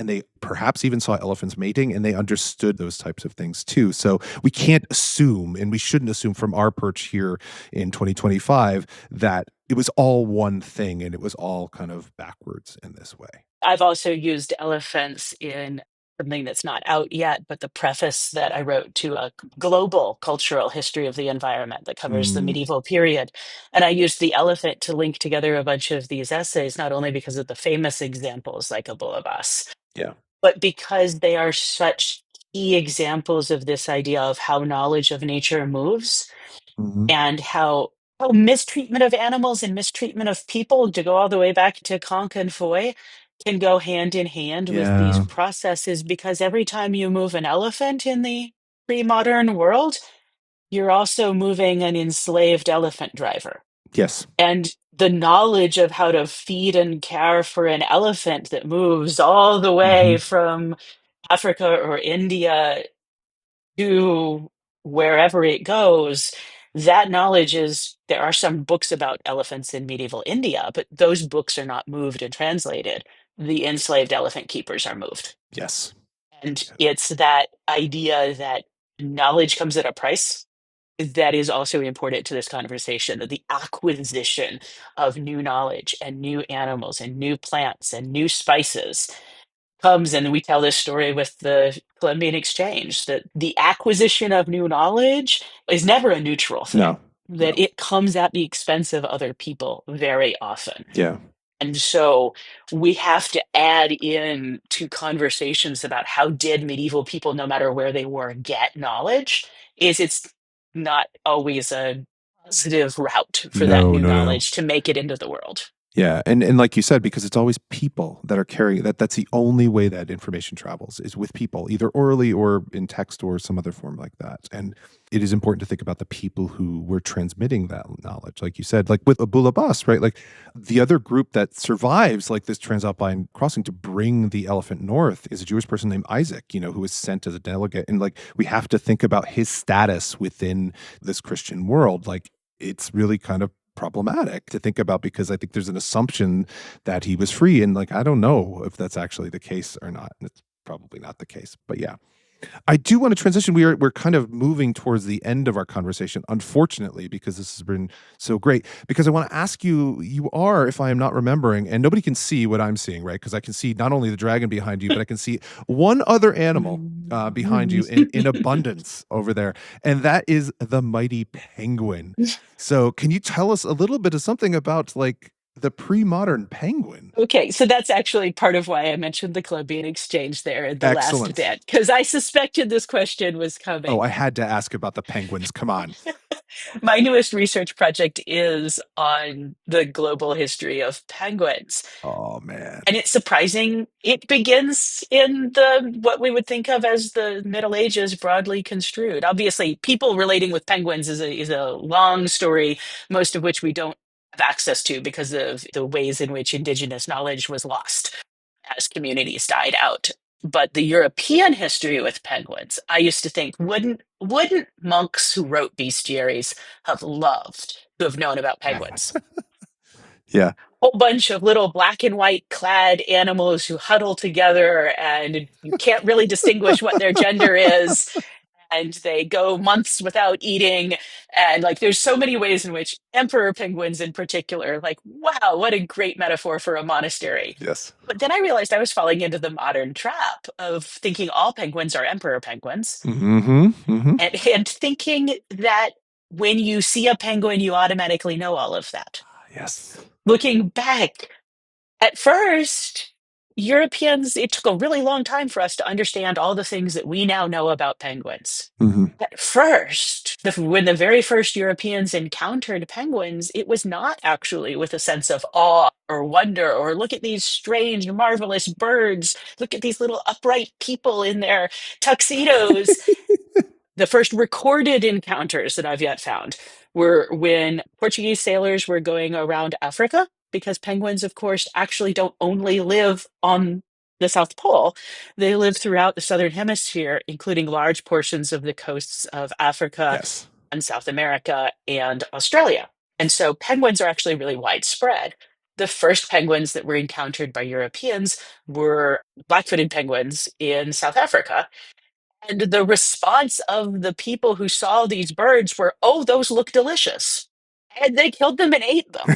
And they perhaps even saw elephants mating, and they understood those types of things too. So we can't assume, and we shouldn't assume from our perch here in 2025, that it was all one thing and it was all kind of backwards in this way. I've also used elephants in something that's not out yet, but the preface that I wrote to a global cultural history of the environment that covers the Mm, medieval period. And I used the elephant to link together a bunch of these essays, not only because of the famous examples like Abulavas, yeah. but because they are such key examples of this idea of how knowledge of nature moves Hmm. and how mistreatment of animals and mistreatment of people, to go all the way back to Conk and Foy, can go hand in hand with these Yeah. processes, because every time you move an elephant in the pre-modern world, you're also moving an enslaved elephant driver. Yes. And the knowledge of how to feed and care for an elephant that moves all the way Mhm. from Africa or India to wherever it goes, that knowledge is there are some books about elephants in medieval India, but those books are not moved and translated. The enslaved elephant keepers are moved. Yes. And Yeah. it's that idea that knowledge comes at a price that is also important to this conversation, that the acquisition of new knowledge and new animals and new plants and new spices comes, and we tell this story with the Columbian Exchange, that the acquisition of new knowledge is never a neutral thing, No. that No. it comes at the expense of other people very often. Yeah. And so we have to add in to conversations about how did medieval people, no matter where they were, get knowledge, is it's not always a positive route for that No, new no, no. knowledge to make it into the world. Yeah, and like you said, because it's always people that are carrying that's the only way that information travels is with people, either orally or in text or some other form like that. And it is important to think about the people who were transmitting that knowledge. Like you said, like with Abul Abbas, right? Like the other group that survives like this transalpine crossing to bring the elephant north is a Jewish person named Isaac, who was sent as a delegate. And like we have to think about his status within this Christian world. Like it's really kind of problematic to think about because I think there's an assumption that he was free. And like, I don't know if that's actually the case or not. It's probably not the case, but yeah. I do want to transition. We're kind of moving towards the end of our conversation, unfortunately, because this has been so great. Because I want to ask you, you are, if I am not remembering, and nobody can see what I'm seeing, right? Because I can see not only the dragon behind you, but I can see one other animal behind you in abundance over there, and that is the mighty penguin. So, can you tell us a little bit of something about like the pre-modern penguin? Okay, so that's actually part of why I mentioned the Columbian Exchange there in the last Excellent. bit, because I suspected this question was Oh, coming. I had to ask about the penguins. Come on. My newest research project is on the global history of penguins. Oh man. And it's surprising. It begins in the what we would think of as the Middle Ages, broadly construed. Obviously, people relating with penguins is a long story, most of which we don't have access to because of the ways in which indigenous knowledge was lost as communities died out. But the European history with penguins, I used to think, wouldn't monks who wrote bestiaries have loved to have known about penguins? Yeah. Whole bunch of little black and white clad animals who huddle together and you can't really distinguish what their gender is, and they go months without eating, and like there's so many ways in which emperor penguins in particular, like wow, what a great metaphor for a monastery. Yes. But then I realized I was falling into the modern trap of thinking all penguins are emperor penguins, Mhm. Mhm. and thinking that when you see a penguin you automatically know all of that. Yes. Looking back, at first, Europeans, it took a really long time for us to understand all the things that we now know about penguins. Mhm. At first, when the very first Europeans encountered penguins, it was not actually with a sense of awe or wonder or look at these strange, marvelous birds, look at these little upright people in their tuxedos. The first recorded encounters that I've yet found were when Portuguese sailors were going around Africa, because penguins, of course, actually don't only live on the South Pole. They live throughout the Southern Hemisphere, including large portions of the coasts of Africa Yes. and South America and Australia. And so penguins are actually really widespread. The first penguins that were encountered by Europeans were black-footed penguins in South Africa, and the response of the people who saw these birds were, "Oh, those look delicious." And they killed them and ate them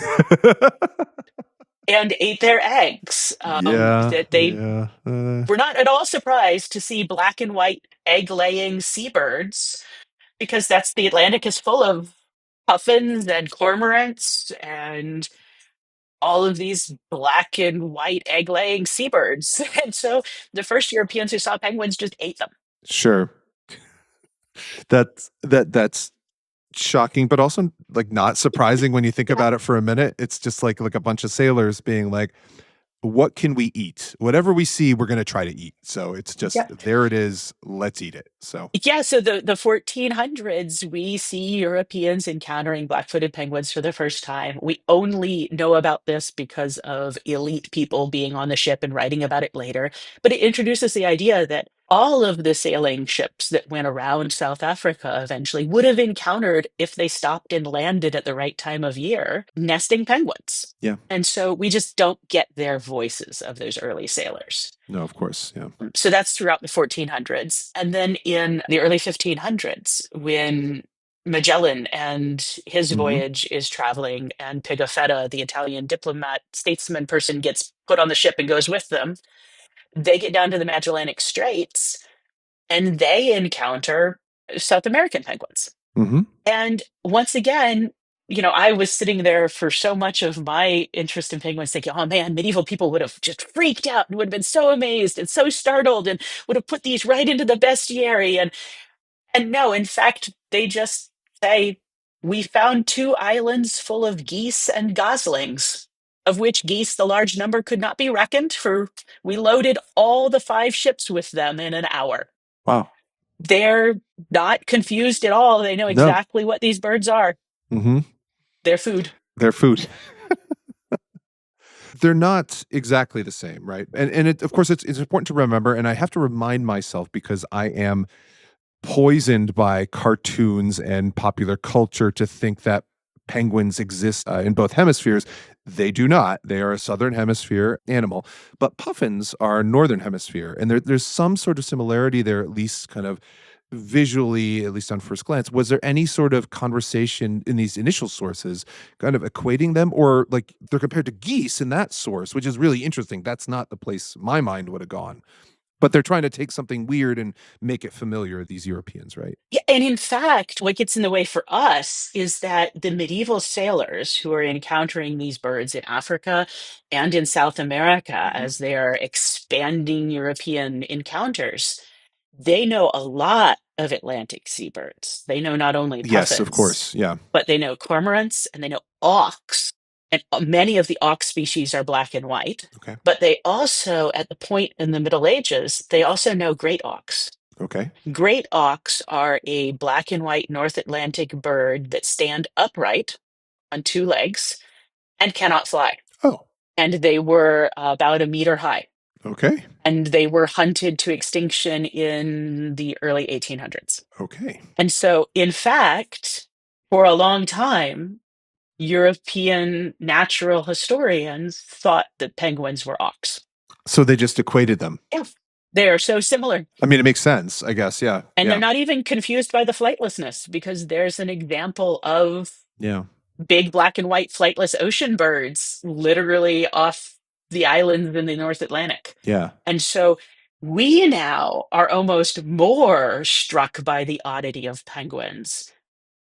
and ate their eggs. Yeah. That they Yeah. were not at all surprised to see black and white egg-laying seabirds, because that's the Atlantic is full of puffins and cormorants and all of these black and white egg-laying seabirds. And so the first Europeans who saw penguins just ate them. Sure. That's shocking, but also like not surprising when you think about it for a minute. It's just like a bunch of sailors being like, what can we eat? Whatever we see, we're going to try to eat. So it's just, Yeah. there it is. Let's eat it. So, Yeah, so the 1400s, we see Europeans encountering black-footed penguins for the first time. We only know about this because of elite people being on the ship and writing about it later. But it introduces the idea that all of the sailing ships that went around South Africa eventually would have encountered, if they stopped and landed at the right time of year, nesting penguins. yeah. And so we just don't get their voices of those early sailors. No, of course. Yeah. So that's throughout the 1400s. And then in the early 1500s, when Magellan and his Hmm. voyage is traveling, and Pigafetta, the Italian diplomat, statesman person, gets put on the ship and goes with them, they get down to the Magellanic Straits and they encounter South American penguins. Hmm. And once again, I was sitting there for so much of my interest in penguins thinking, oh man, medieval people would have just freaked out and would have been so amazed and so startled and would have put these right into the bestiary. And no, in fact, they just say, we found two islands full of geese and goslings, of which geese, the large number could not be reckoned, for we loaded all the five ships with them in an hour. Wow. They're not confused at all. They know No. exactly what these birds are. Hmm. Their food. Their food. They're not exactly the same, right? And of course, it's important to remember, and I have to remind myself because I am poisoned by cartoons and popular culture to think that penguins exist in both hemispheres. They do not. They are a southern hemisphere animal, but puffins are northern hemisphere, and there's some sort of similarity there, at least kind of visually, at least on first glance. Was there any sort of conversation in these initial sources, kind of equating them, or like they're compared to geese in that source, which is really interesting. That's not the place my mind would have gone. But they're trying to take something weird and make it familiar, these Europeans, right? Yeah, and in fact, what gets in the way for us is that the medieval sailors who are encountering these birds in Africa and in South America Mhm. as they are expanding European encounters, they know a lot of Atlantic seabirds. They know not only Yes, of puffins, course. Yeah. but they know cormorants and they know auks. And many of the auk species are black and white. Okay. But they also, at the point in the Middle Ages, they also know great auks. Okay. Great auks are a black and white North Atlantic bird that stand upright on two legs and cannot fly. Oh, And they were about a meter high. okay. And they were hunted to extinction in the early 1800s. Okay. And so, in fact, for a long time, European natural historians thought that penguins were auks. So they just equated them. Yeah, they are so similar. I mean, it makes sense, I guess. Yeah. And they're Yeah. not even confused by the flightlessness, because there's an example of Yeah. big black and white flightless ocean birds literally off the islands in the North Atlantic. Yeah. And so we now are almost more struck by the oddity of penguins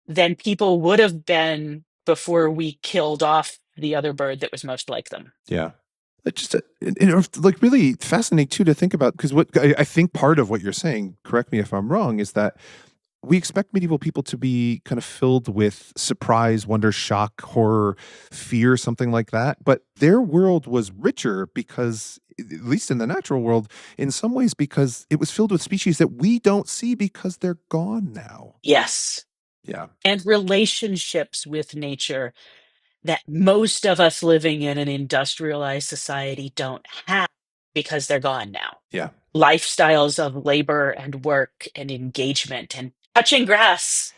than people would have been before we killed off the other bird that was most like them. Yeah. It's just like really fascinating too to think about, because what I think part of what you're saying, correct me if I'm wrong, is that we expect medieval people to be kind of filled with surprise, wonder, shock, horror, fear, something like that. But their world was richer because, at least in the natural world, in some ways, because it was filled with species that we don't see because they're gone now. Yes. Yeah. And relationships with nature that most of us living in an industrialized society don't have because they're gone now. Yeah. Lifestyles of labor and work and engagement and touching grass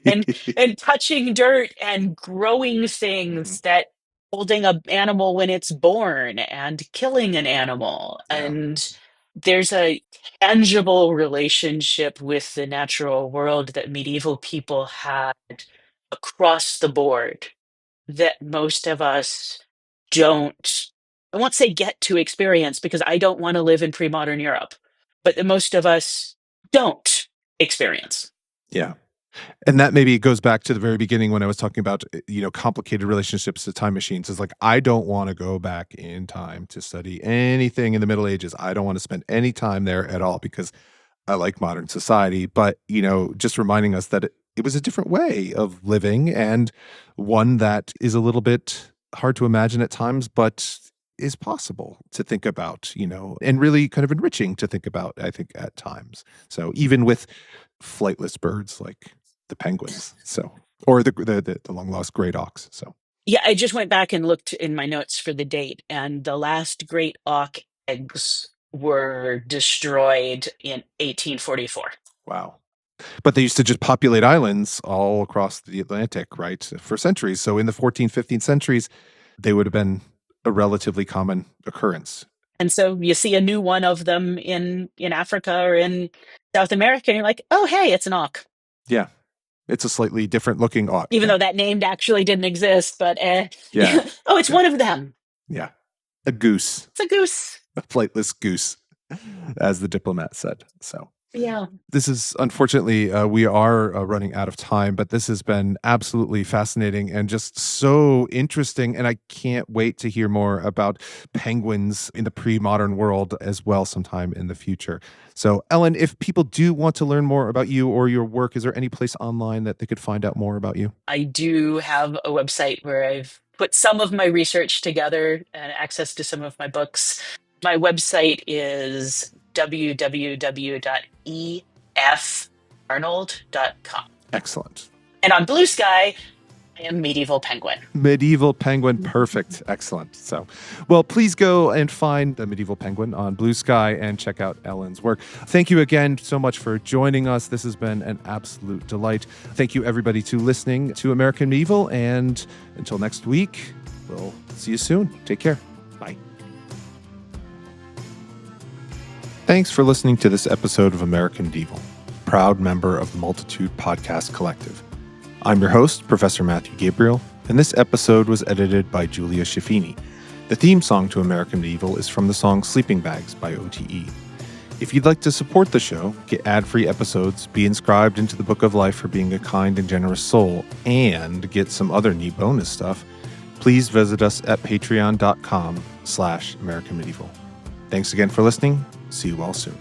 and touching dirt and growing Mhm. things, that holding a animal when it's born and killing an animal. Yeah. And there's a tangible relationship with the natural world that medieval people had across the board that most of us don't, I won't say get to experience, because I don't want to live in pre-modern Europe, but that most of us don't experience. Yeah. And that maybe goes back to the very beginning when I was talking about, complicated relationships to time machines. Is like, I don't want to go back in time to study anything in the Middle Ages. I don't want to spend any time there at all because I like modern society. But, just reminding us that it was a different way of living, and one that is a little bit hard to imagine at times, but is possible to think about, and really kind of enriching to think about, I think, at times. So even with flightless birds like the penguins, or the long lost great auks. So Yeah, I just went back and looked in my notes for the date, and the last great auk eggs were destroyed in 1844. wow. But they used to just populate islands all across the Atlantic, right, for centuries. So in the 14th, 15th centuries, they would have been a relatively common occurrence. And so you see a new one of them in Africa or in South America, and you're like, oh, hey, it's an auk. Yeah. It's a slightly different looking auk. Even Yeah. though that name actually didn't exist, but Yeah. oh, it's Yeah. one of them. Yeah. A goose. It's a goose. A flightless goose, as the diplomat said. So Yeah. this is unfortunately, we are running out of time, but this has been absolutely fascinating and just so interesting. And I can't wait to hear more about penguins in the pre-modern world as well sometime in the future. So, Ellen, if people do want to learn more about you or your work, is there any place online that they could find out more about you? I do have a website where I've put some of my research together and access to some of my books. My website is www.efarnold.com. Excellent. And on Bluesky, I am Medieval Penguin. Medieval Penguin, perfect. Excellent. So, well, please go and find the Medieval Penguin on Bluesky and check out Ellen's work. Thank you again so much for joining us. This has been an absolute delight. Thank you, everybody, to listening to American Medieval. And until next week, we'll see you soon. Take care. Bye. Thanks for listening to this episode of American Medieval, proud member of the Multitude Podcast Collective. I'm your host, Professor Matthew Gabriele, and this episode was edited by Julia Schifini. The theme song to American Medieval is from the song Sleeping Bags by OTE. If you'd like to support the show, get ad-free episodes, be inscribed into the Book of Life for being a kind and generous soul, and get some other neat bonus stuff, please visit us at patreon.com/AmericanMedieval. Thanks again for listening. See you all soon.